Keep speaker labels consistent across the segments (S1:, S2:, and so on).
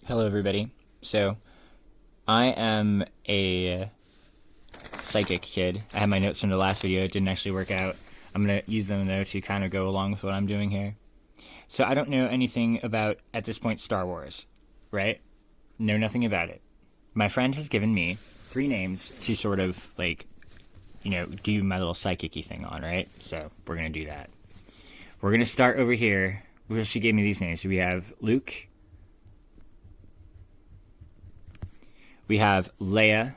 S1: Hello, everybody. So, I am a psychic kid. I had my notes from the last video. It didn't actually work out. I'm going to use them, though, to kind of go along with what I'm doing here. So, I don't know anything about, at this point, Star Wars, right? Know nothing about it. My friend has given me 3 names to sort of, do my little psychic-y thing on, right? So, we're going to do that. We're going to start over here. She gave me these names. So we have Luke. We have Leia,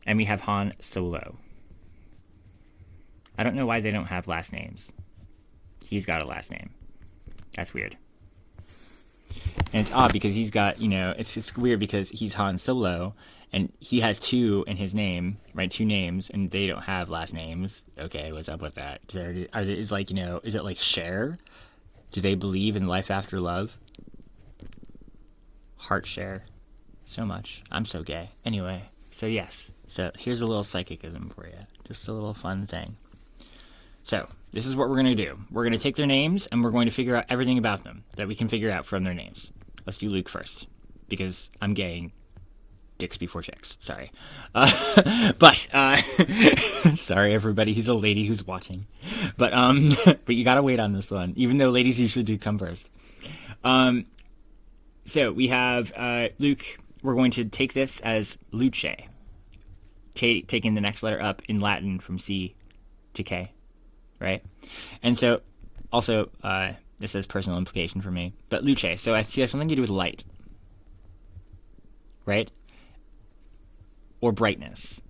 S1: and we have Han Solo. I don't know why they don't have last names. He's got a last name. That's weird. And it's odd because he's got, it's weird because he's Han Solo, and he has 2 in his name, right? 2 names, and they don't have last names. Okay, what's up with that? Is it like share? Do they believe in life after love? Heart share. So much. I'm so gay. Anyway, so yes. So here's a little psychicism for you. Just a little fun thing. So this is what we're going to do. We're going to take their names and we're going to figure out everything about them that we can figure out from their names. Let's do Luke first. Because I'm gay and dicks before chicks. Sorry. Sorry everybody. He's a lady who's watching. But you gotta wait on this one. Even though ladies usually do come first. So we have Luke. We're going to take this as Luce, taking the next letter up in Latin from C to K, right? And so, also, this has personal implication for me, but Luce, so it has something to do with light, right? Or brightness.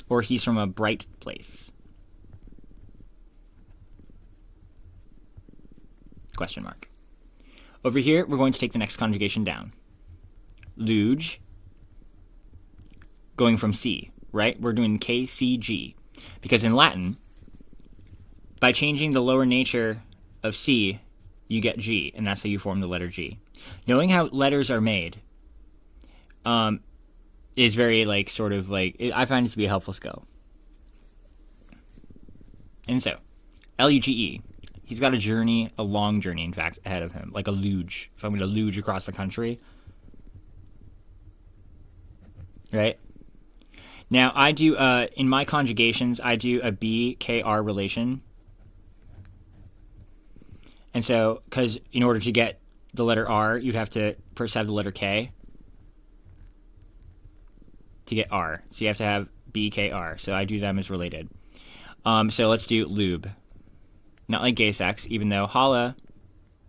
S1: Or he's from a bright place. Question mark. Over here, we're going to take the next conjugation down. Luge, going from C, right? We're doing KCG. Because in Latin, by changing the lower nature of C, you get G, and that's how you form the letter G. Knowing how letters are made is very, I find it to be a helpful skill. And so, Luge. He's got a long journey, in fact, ahead of him. Like a luge. If I'm going to luge across the country. Right? Now, I do, in my conjugations, I do a BKR relation. And so, because in order to get the letter R, you'd have to first have the letter K to get R. So you have to have BKR. So I do them as related. So let's do lube. Not like gay sex, even though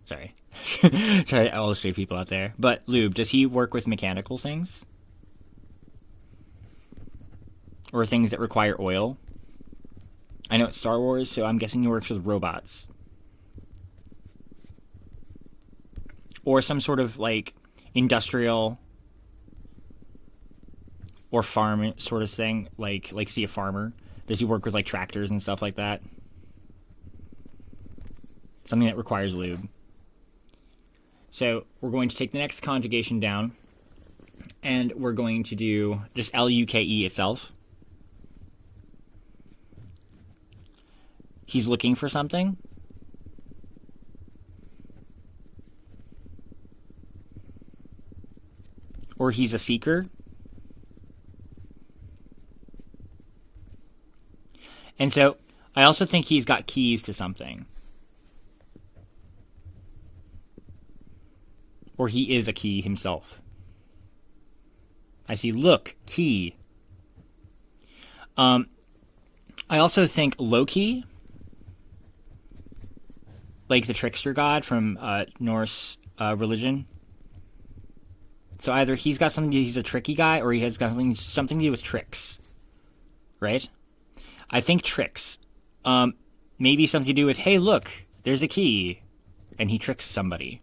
S1: sorry, all the straight people out there. But lube, does he work with mechanical things? Or things that require oil? I know it's Star Wars, so I'm guessing he works with robots. Or some sort of, industrial or farm sort of thing. Like see a farmer? Does he work with, tractors and stuff like that? Something that requires lube. So we're going to take the next conjugation down, and we're going to do just Luke itself. He's looking for something. Or he's a seeker. And so I also think he's got keys to something. Or he is a key himself. I see, look, key. I also think Loki, like the trickster god from Norse religion. So either he's got something to do, he's a tricky guy, or he has got something to do with tricks. Right? I think tricks. Maybe something to do with, hey, look, there's a key. And he tricks somebody.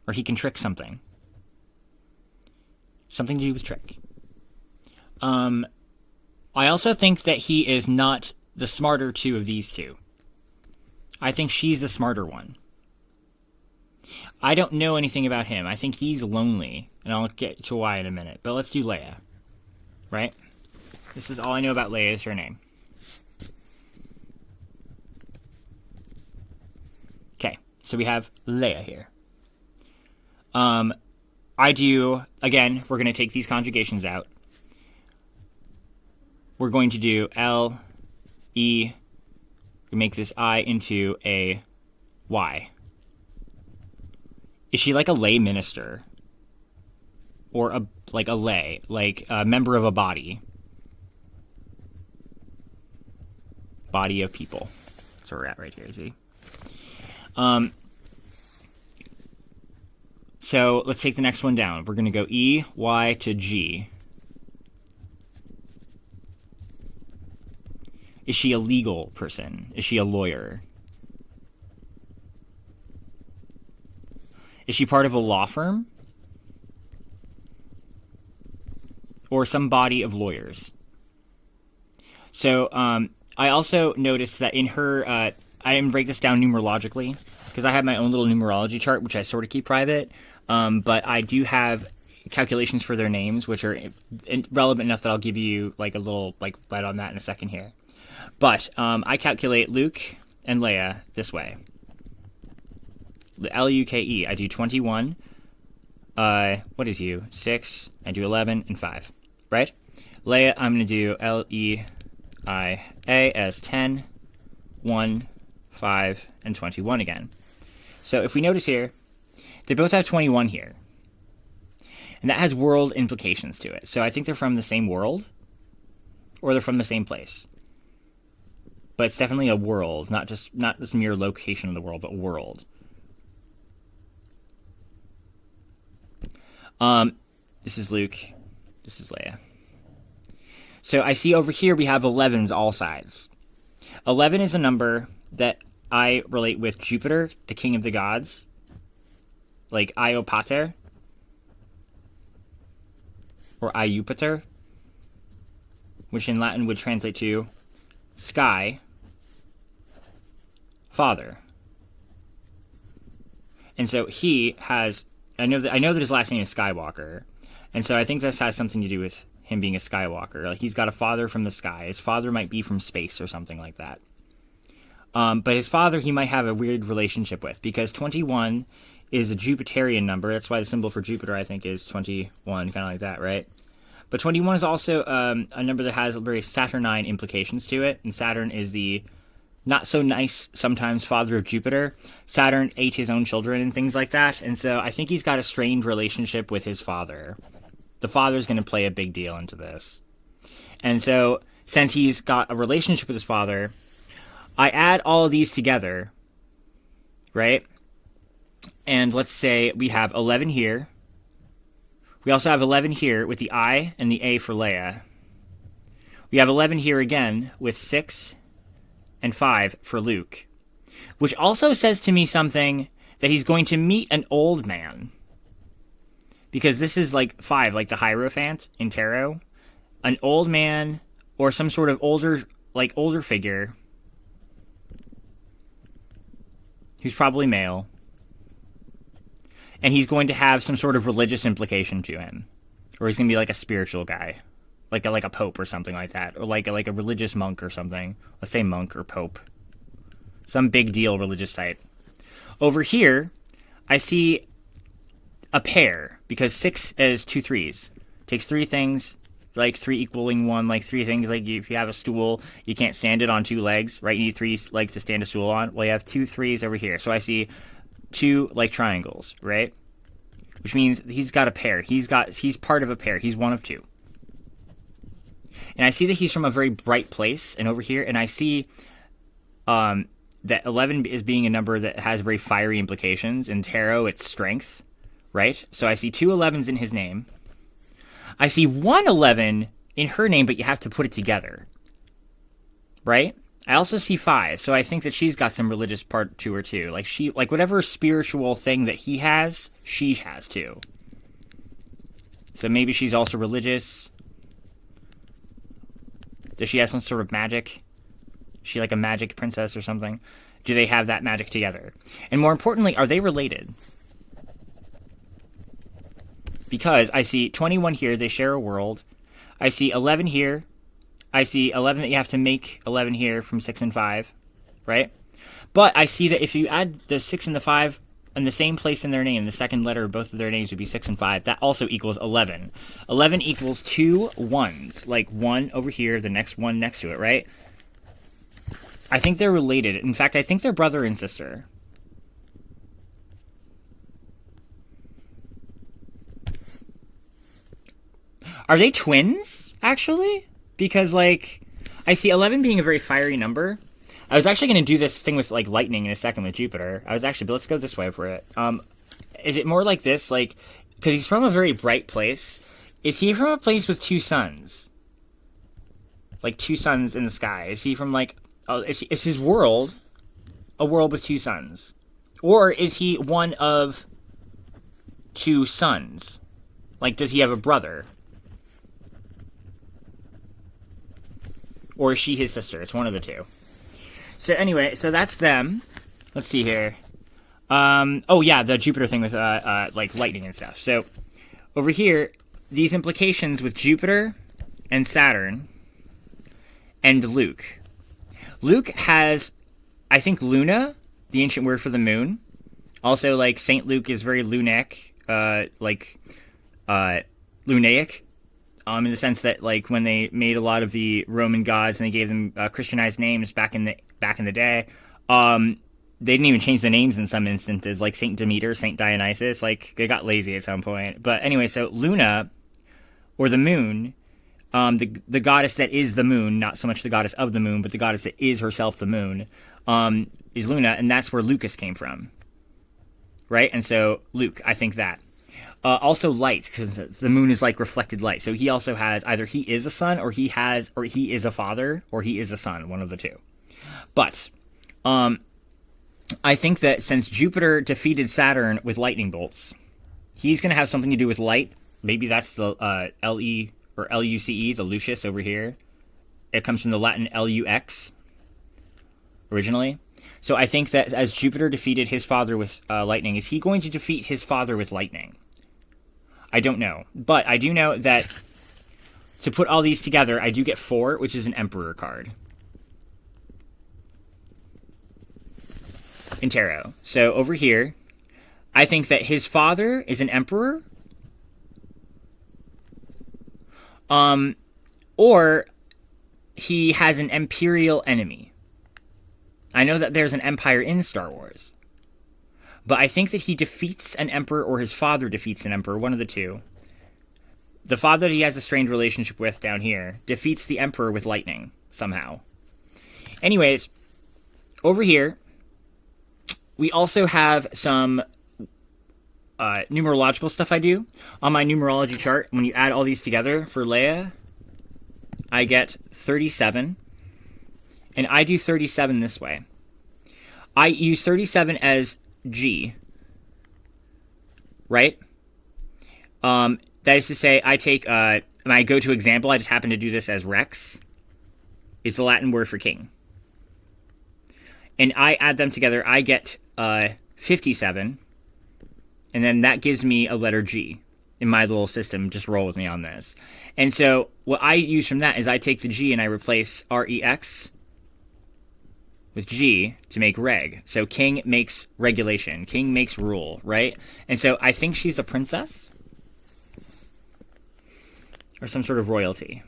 S1: Or he can trick something. Something to do with trick. I also think that he is not the smarter 2 of these 2. I think she's the smarter one. I don't know anything about him. I think he's lonely. And I'll get to why in a minute. But let's do Leia. Right? This is all I know about Leia is her name. Okay. So we have Leia here. Again, we're going to take these conjugations out. We're going to do L, E, we make this I into a Y. Is she like a lay minister? Or a lay, like a member of a body? Body of people. That's where we're at right here, see? So let's take the next one down. We're going to go E, Y to G. Is she a legal person? Is she a lawyer? Is she part of a law firm? Or some body of lawyers? So I also noticed that in her, I didn't break this down numerologically because I have my own little numerology chart, which I sort of keep private. But I do have calculations for their names, which are relevant enough that I'll give you like a little light on that in a second here. But I calculate Luke and Leia this way. Luke, I do 21. What is you? 6. I do 11 and 5. Right? Leia, I'm going to do Leia as 10, 1, 5, and 21 again. So if we notice here, they both have 21 here. And that has world implications to it. So I think they're from the same world, or they're from the same place. But it's definitely a world, not this mere location of the world, but world. This is Luke. This is Leia. So I see over here we have 11s all sides. 11 is a number that I relate with Jupiter, the king of the gods. Like Io Pater. Or Iupater. Which in Latin would translate to sky, father. And so he has, I know that his last name is Skywalker. And so I think this has something to do with him being a Skywalker. Like he's got a father from the sky. His father might be from space or something like that. But his father he might have a weird relationship with, because 21 is a Jupiterian number. That's why the symbol for Jupiter, I think, is 21, kind of like that, right? But 21 is also a number that has very Saturnine implications to it. And Saturn is the not-so-nice, sometimes, father of Jupiter. Saturn ate his own children and things like that. And so I think he's got a strained relationship with his father. The father's going to play a big deal into this. And so, since he's got a relationship with his father, I add all of these together, right? And let's say we have 11 here. We also have 11 here with the I and the A for Leia. We have 11 here again with 6 and 5 for Luke. Which also says to me something that he's going to meet an old man. Because this is like 5, like the Hierophant in tarot. An old man or some sort of older figure who's probably male. And he's going to have some sort of religious implication to him. Or he's going to be like a spiritual guy. Like a pope or something like that. Or like a religious monk or something. Let's say monk or pope. Some big deal religious type. Over here, I see a pair. Because 6 is 2 3s. Takes 3 things, like 3 equaling 1, like 3 things. Like if you have a stool, you can't stand it on 2 legs, right? You need 3 legs to stand a stool on. Well, you have 2 3s over here. So I see 2 like triangles, right? Which means he's got a pair. He's part of a pair. He's one of 2. And I see that he's from a very bright place. And over here, and I see that 11 is being a number that has very fiery implications. In tarot, it's strength, right? So I see 2 11s in his name. I see 1 11 in her name, but you have to put it together, right? I also see 5, so I think that she's got some religious part to her too. Like whatever spiritual thing that he has, she has too. So maybe she's also religious. Does she have some sort of magic? Is she like a magic princess or something? Do they have that magic together? And more importantly, are they related? Because I see 21 here, they share a world. I see 11 here. I see 11 that you have to make 11 here from 6 and 5, right? But I see that if you add the 6 and the 5 in the same place in their name, the second letter of both of their names would be 6 and 5. That also equals 11. 11 equals 2 1s, like one over here, the next one next to it, right? I think they're related. In fact, I think they're brother and sister. Are they twins, actually? Because, like, I see 11 being a very fiery number. I was actually going to do this thing with, like, lightning in a second with Jupiter. But let's go this way for it. Is it more like this? Like, because he's from a very bright place. Is he from a place with 2 suns? Like, 2 suns in the sky? Is he from, like, is his world a world with 2 suns? Or is he one of 2 suns? Like, does he have a brother? Or is she his sister? It's one of the two. So anyway, so that's them. Let's see here. Oh yeah, the Jupiter thing with like lightning and stuff. So over here, these implications with Jupiter and Saturn and Luke. Luke has, I think, Luna, the ancient word for the moon. Also, like, Saint Luke is very lunaic, lunaic. In the sense that, like, when they made a lot of the Roman gods and they gave them Christianized names back in the day, they didn't even change the names in some instances, like Saint Demeter, Saint Dionysus. Like, they got lazy at some point. But anyway, so Luna, or the moon, the goddess that is the moon, not so much the goddess of the moon, but the goddess that is herself the moon, is Luna, and that's where Lucas came from, right? And so Luke, I think that. Also light, because the moon is like reflected light. So he also has, either he is a son, or he is a father, or he is a son, one of the two. But I think that since Jupiter defeated Saturn with lightning bolts, he's going to have something to do with light. Maybe that's the L-E or L-U-C-E, the Lucius over here. It comes from the Latin L-U-X originally. So I think that as Jupiter defeated his father with lightning, is he going to defeat his father with lightning? I don't know. But I do know that to put all these together, I do get 4, which is an Emperor card in tarot. So over here, I think that his father is an Emperor. Or he has an Imperial enemy. I know that there's an Empire in Star Wars. But I think that he defeats an emperor, or his father defeats an emperor, one of the two. The father that he has a strained relationship with down here defeats the emperor with lightning, somehow. Anyways, over here, we also have some numerological stuff I do. On my numerology chart, when you add all these together for Leia, I get 37. And I do 37 this way. I use 37 as G, right? That is to say, I take, when I go to example, I just happen to do this as Rex, is the Latin word for king. And I add them together, I get 57, and then that gives me a letter G in my little system. Just roll with me on this. And so what I use from that is I take the G and I replace R-E-X with G to make reg. So king makes regulation. King makes rule, right? And so I think she's a princess. Or some sort of royalty.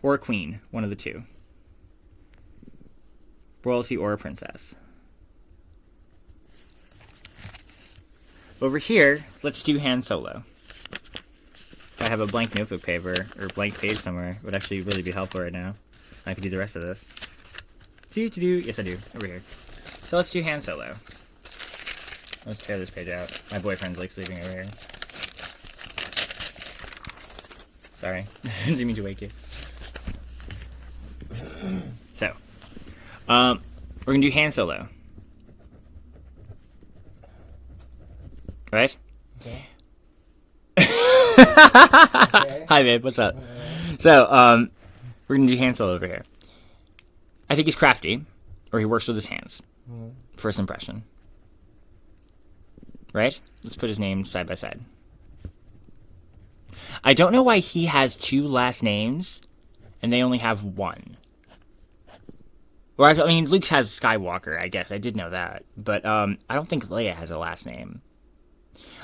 S1: Or a queen. One of the two. Royalty or a princess. Over here, let's do Han Solo. If I have a blank notebook paper, or blank page somewhere, it would actually really be helpful right now. I could do the rest of this. Yes, I do. Over here. So let's do Han Solo. Let's tear this page out. My boyfriend's like sleeping over here. Sorry. Didn't mean to wake you. So, we're gonna do Han Solo. Right? Okay. Okay. Hi, babe. What's up? So, we're gonna do Han Solo over here. I think he's crafty, or he works with his hands. First impression. Right? Let's put his name side by side. I don't know why he has 2 last names, and they only have 1. Or, I mean, Luke has Skywalker, I guess. I did know that. But I don't think Leia has a last name.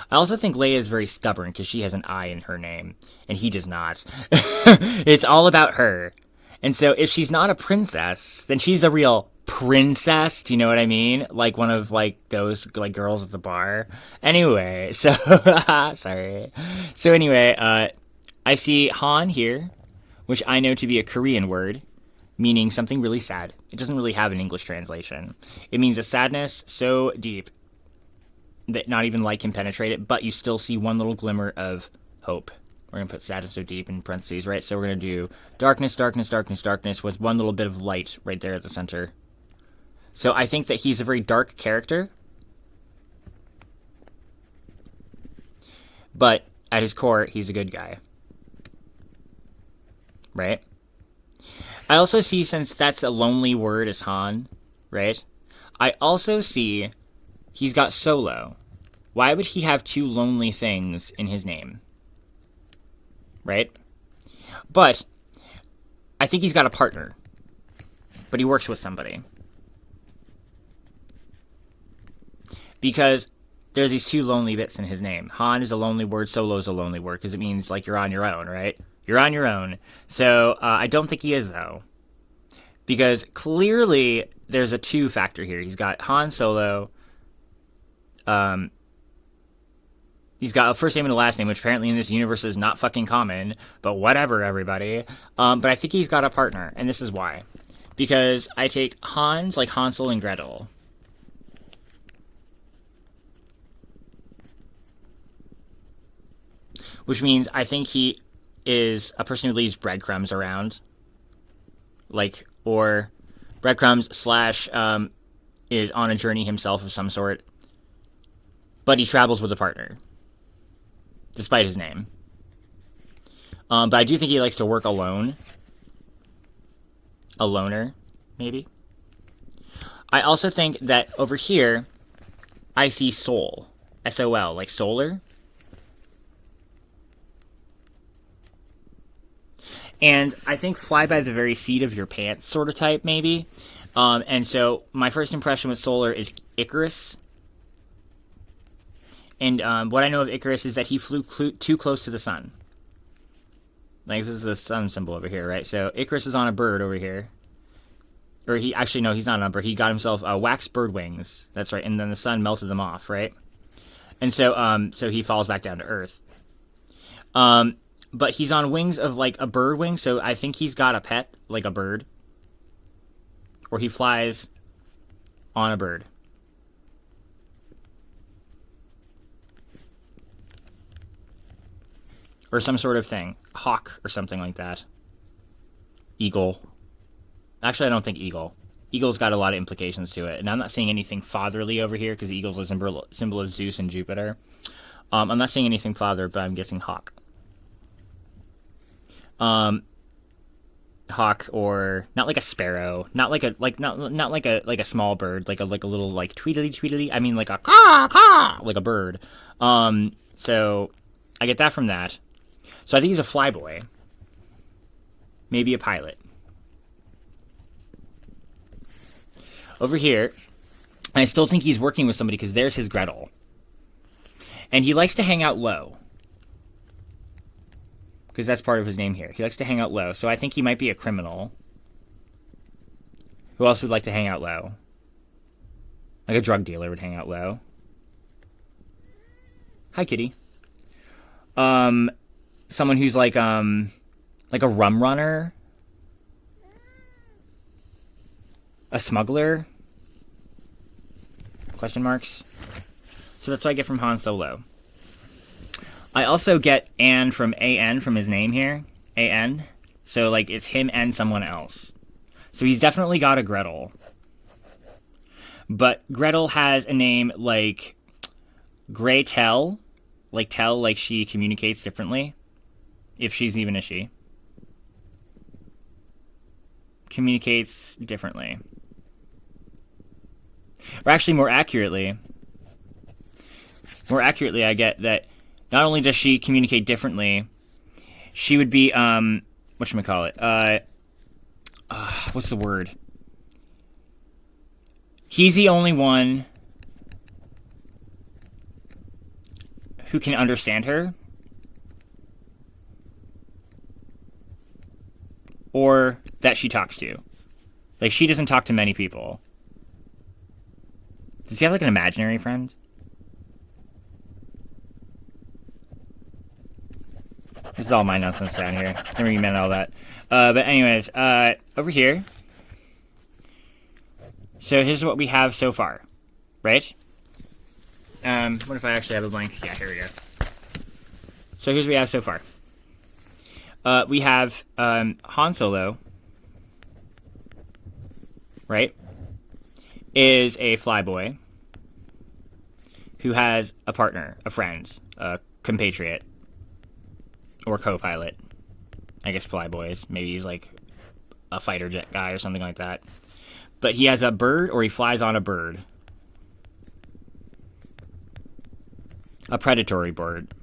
S1: I also think Leia is very stubborn because she has an I in her name, and he does not. It's all about her. And so if she's not a princess, then she's a real princess. Do you know what I mean? Like one of like those like girls at the bar. Anyway, so sorry. So anyway, I see Han here, which I know to be a Korean word, meaning something really sad. It doesn't really have an English translation. It means a sadness so deep that not even light can penetrate it, but you still see one little glimmer of hope. We're going to put sadness so deep in parentheses, right? So we're going to do darkness, darkness, darkness, darkness with one little bit of light right there at the center. So I think that he's a very dark character. But at his core, he's a good guy. Right? I also see, since that's a lonely word as Han, right? I also see he's got Solo. Why would he have two lonely things in his name? Right? But I think he's got a partner. But he works with somebody. Because there's these two lonely bits in his name. Han is a lonely word, Solo is a lonely word, because it means like you're on your own, right? You're on your own. So I don't think he is, though. Because clearly there's a two factor here. He's got Han Solo. He's got a first name and a last name, which apparently in this universe is not fucking common, but whatever, everybody. But I think he's got a partner, and this is why. Because I take Hans like Hansel and Gretel. Which means I think he is a person who leaves breadcrumbs around. Like, or breadcrumbs slash is on a journey himself of some sort. But he travels with a partner. Despite his name. But I do think he likes to work alone. A loner, maybe. I also think that over here, I see Sol. S-O-L, like solar. And I think fly by the very seat of your pants sort of type, maybe. And so my first impression with solar is Icarus. And what I know of Icarus is that he flew too close to the sun. Like, this is the sun symbol over here, right? So Icarus is on a bird over here. Or he, actually, no, he's not on a bird. He got himself wax bird wings. That's right. And then the sun melted them off, right? And so, so he falls back down to Earth. But he's on wings of, like, a bird wing, so I think he's got a pet, like a bird. Or he flies on a bird. Or some sort of thing. Hawk or something like that. Eagle. Actually, I don't think eagle. Eagle's got a lot of implications to it. And I'm not seeing anything fatherly over here, because the eagle's a symbol of Zeus and Jupiter. I'm not seeing anything father, but I'm guessing hawk. Hawk, or not like a sparrow, not like a small bird, like a little like tweedly. I mean like a caw caw, like a bird. So I get that from that. So I think he's a flyboy, maybe a pilot. Over here, I still think he's working with somebody because there's his Gretel, and he likes to hang out low. Because that's part of his name here. He likes to hang out low. So I think he might be a criminal. Who else would like to hang out low? Like a drug dealer would hang out low. Hi, kitty. Someone who's like a rum runner. A smuggler. Question marks. So that's what I get from Han Solo. I also get An from A-N from his name here. A-N. So, like, it's him and someone else. So he's definitely got a Gretel. But Gretel has a name like Grey-Tel. Like, tell, like she communicates differently. If she's even a she. Communicates differently. Or actually, more accurately, I get that not only does she communicate differently, she would be, whatchamacallit, what's the word? he's the only one who can understand her, or that she talks to. Like, she doesn't talk to many people. Does he have, like, an imaginary friend? This is all my nonsense down here. Never even meant all that. But anyways, over here. So here's what we have so far, right? What if I actually have a blank? Yeah, here we go. So here's what we have so far. We have Han Solo, right? Is a flyboy who has a partner, a friend, a compatriot, or co-pilot. I guess flyboys. Maybe he's like a fighter jet guy or something like that. But he has a bird, or he flies on a bird. A predatory bird.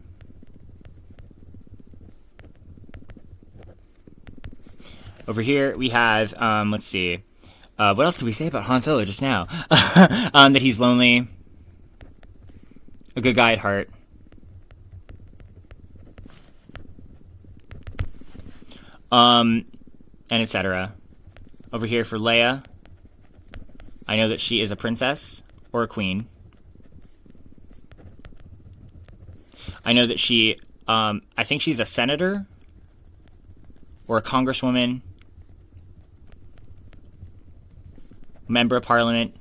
S1: Over here we have, let's see. What else did we say about Han Solo just now? That he's lonely. A good guy at heart. And etc. Over here for Leia, I know that she is a princess or a queen. I know that she, I think she's a senator or a congresswoman, member of parliament,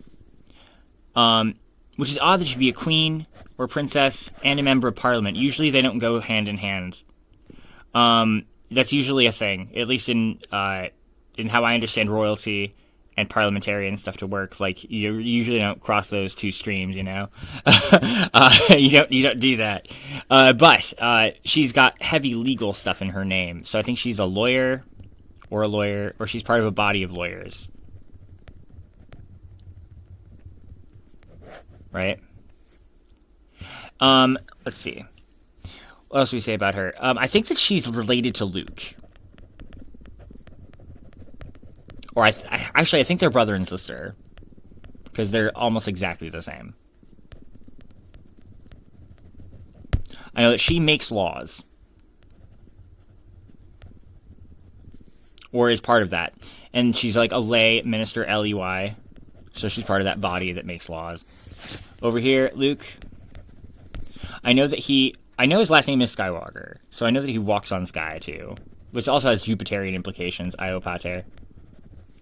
S1: which is odd that she'd be a queen or a princess and a member of parliament. Usually they don't go hand in hand. That's usually a thing, at least in how I understand royalty and parliamentarian stuff to work. Like, you usually don't cross those two streams, you know. You don't do that. But she's got heavy legal stuff in her name, so I think she's a lawyer, or she's part of a body of lawyers, right? Let's see. What else do we say about her? I think that she's related to Luke. Or I think they're brother and sister. Because they're almost exactly the same. I know that she makes laws. Or is part of that. And she's like a lay minister, L-E-Y. So she's part of that body that makes laws. Over here, Luke. I know his last name is Skywalker, so I know that he walks on sky, too. Which also has Jupiterian implications, Io Pater.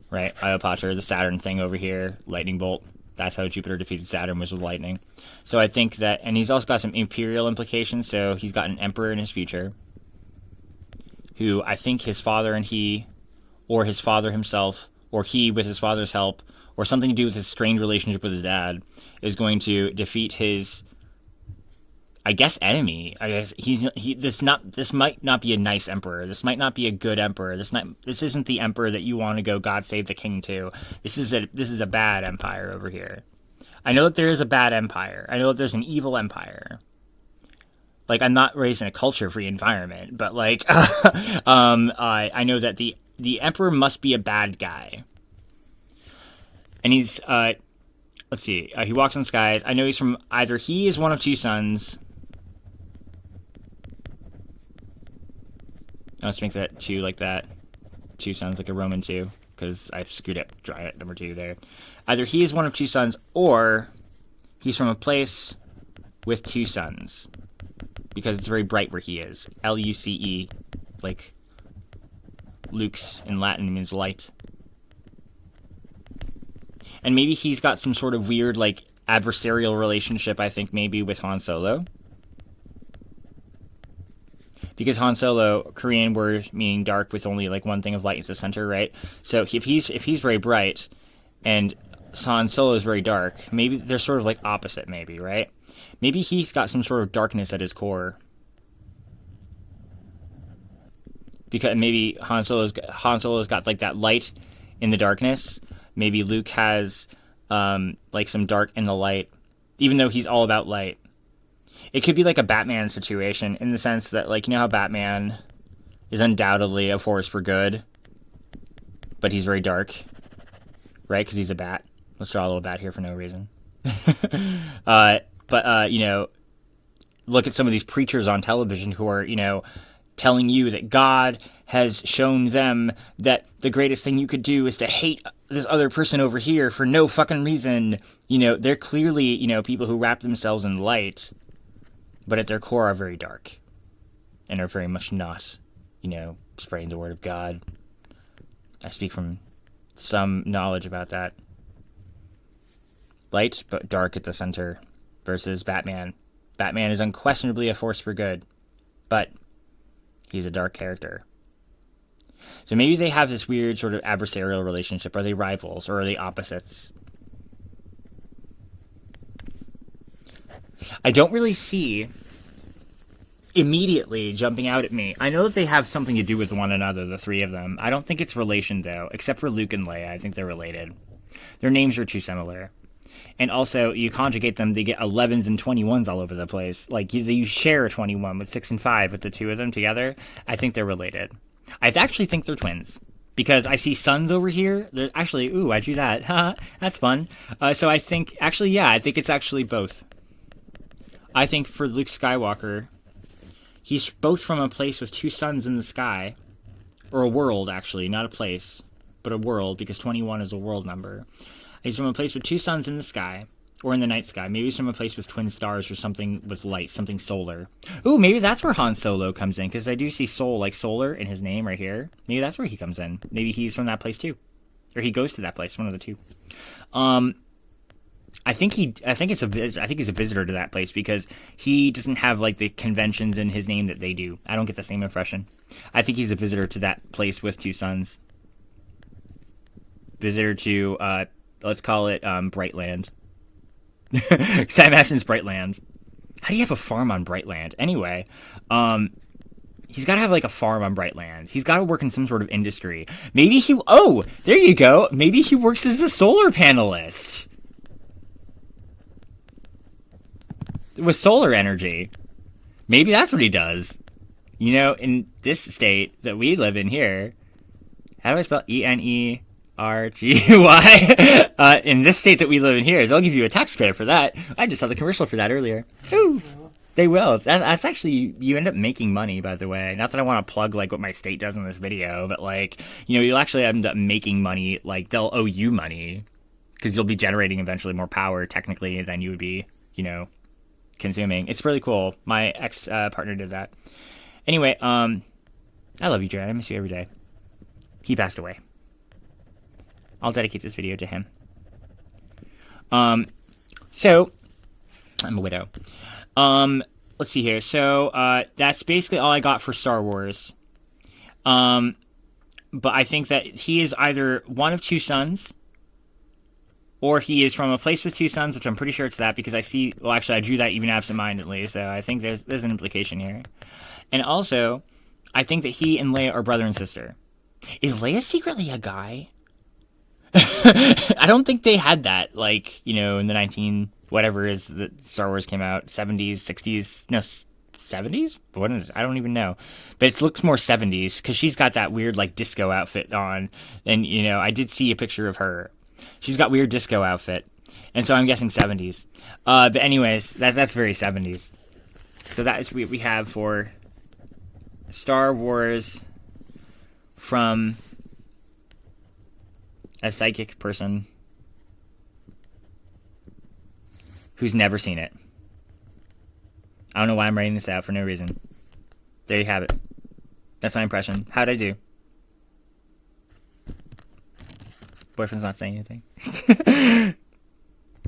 S1: Right? Io Pater, the Saturn thing over here, lightning bolt. That's how Jupiter defeated Saturn, was with lightning. So I think that, and he's also got some imperial implications, so he's got an emperor in his future, who I think his father and he, or his father himself, or he with his father's help, or something to do with his strained relationship with his dad, is going to defeat his, I guess, enemy. I guess this might not be a nice emperor. This might not be a good emperor. This isn't the emperor that you want to go God save the king to. This is a bad empire over here. I know that there is a bad empire. I know that there's an evil empire. Like, I'm not raised in a culture-free environment, but like, I know that the emperor must be a bad guy. And he's let's see. He walks on skies. I know he's from either he is one of two sons. Let's make that 2 like that. 2 sounds like a Roman 2, because I screwed up number 2 there. Either he is one of 2 sons, or he's from a place with 2 suns, because it's very bright where he is. L-U-C-E, like Luke's in Latin means light. And maybe he's got some sort of weird, like, adversarial relationship, I think, maybe with Han Solo. Because Han Solo, Korean word meaning dark with only like one thing of light at the center, right? So if he's very bright and Han Solo is very dark, maybe they're sort of like opposite, maybe, right? Maybe he's got some sort of darkness at his core. Because maybe Han Solo's got like that light in the darkness. Maybe Luke has like some dark in the light, even though he's all about light. It could be like a Batman situation in the sense that, like, you know how Batman is undoubtedly a force for good, but he's very dark, right? Because he's a bat. Let's draw a little bat here for no reason. You know, look at some of these preachers on television who are, you know, telling you that God has shown them that the greatest thing you could do is to hate this other person over here for no fucking reason. You know, they're clearly, you know, people who wrap themselves in light, but at their core are very dark and are very much not, you know, spreading the word of God. I speak from some knowledge about that. Light but dark at the center versus Batman. Batman is unquestionably a force for good, but he's a dark character. So maybe they have this weird sort of adversarial relationship. Are they rivals or are they opposites? I don't really see immediately jumping out at me. I know that they have something to do with one another, the three of them. I don't think it's relation, though, except for Luke and Leia. I think they're related. Their names are too similar. And also, you conjugate them, they get 11s and 21s all over the place. Like, you share a 21 with 6 and 5, but the two of them together, I think they're related. I actually think they're twins. Because I see sons over here. They're actually, ooh, I drew that. That's fun. So I think, actually, yeah, I think it's actually both. I think for Luke Skywalker, he's both from a place with two suns in the sky. Or a world, actually, not a place, but a world, because 21 is a world number. He's from a place with two suns in the sky, or in the night sky. Maybe he's from a place with twin stars or something with light, something solar. Ooh, maybe that's where Han Solo comes in, because I do see soul, like solar, in his name right here. Maybe that's where he comes in. Maybe he's from that place too. Or he goes to that place, one of the two. I think he's a visitor to that place because he doesn't have like the conventions in his name that they do. I don't get the same impression. I think he's a visitor to that place with two suns. Visitor to let's call it Brightland. Because I imagine it's Brightland. How do you have a farm on Brightland? Anyway, he's got to have like a farm on Brightland. He's got to work in some sort of industry. Maybe there you go. Maybe he works as a solar panelist. With solar energy. Maybe that's what he does. You know, in this state that we live in here, how do I spell ENERGY? In this state that we live in here, they'll give you a tax credit for that. I just saw the commercial for that earlier. Ooh, they will. That's actually, you end up making money, by the way. Not that I want to plug like what my state does in this video, but like, you know, you'll actually end up making money. Like, they'll owe you money because you'll be generating eventually more power technically than you would be, you know, consuming. It's really cool. My ex partner did that. Anyway, I love you, Jared. I miss you every day. He passed away. I'll dedicate this video to him. So I'm a widow. Let's see here. So that's basically all I got for Star Wars. But I think that he is either one of two sons, or he is from a place with two sons, which I'm pretty sure it's that because I see. Well, actually, I drew that even absentmindedly, so I think there's an implication here. And also, I think that he and Leia are brother and sister. Is Leia secretly a guy? I don't think they had that, like, you know, in the whatever is that Star Wars came out, 70s, 60s, no, 70s? What is it? I don't even know. But it looks more 70s, because she's got that weird, like, disco outfit on. And, you know, I did see a picture of her. She's got weird disco outfit. And so I'm guessing 70s. But anyways, that's very 70s. So that is what we have for Star Wars from a psychic person who's never seen it. I don't know why I'm writing this out for no reason. There you have it. That's my impression. How'd I do? Boyfriend's not saying anything.